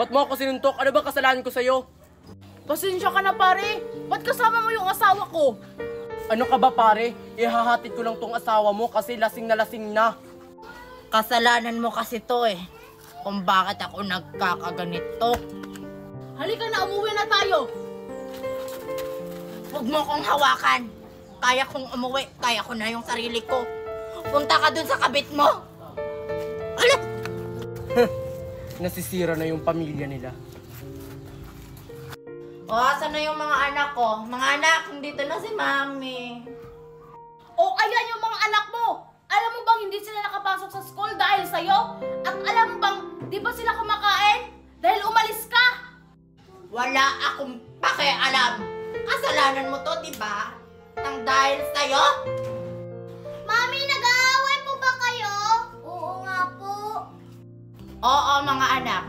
Ba't mo ako sinuntok? Ano ba kasalanan ko sa'yo? Pasensya ka na pare. Ba't kasama mo yung asawa ko? Ano ka ba pare? Ihahatid ko lang tong asawa mo kasi lasing na. Kasalanan mo kasi to eh. Kung bakit ako nagkakaganito. Halika na, umuwi na tayo. Huwag mo kong hawakan. Kaya kong umuwi. Kaya ko na yung sarili ko. Punta ka dun sa kabit mo. Alam! Nasisira na yung pamilya nila. O, asan na yung mga anak ko? Mga anak, dito na si Mami. O, ayan yung mga anak mo. Alam mo bang hindi sila nakapasok sa school dahil sa'yo? At alam mo bang, di ba sila kumakain? Dahil umalis ka. Wala akong pakialam. Kasalanan mo to, di ba? Nang dahil sa'yo? Mami, nag-aaway po ba kayo? Oo nga po. Oo, mga anak.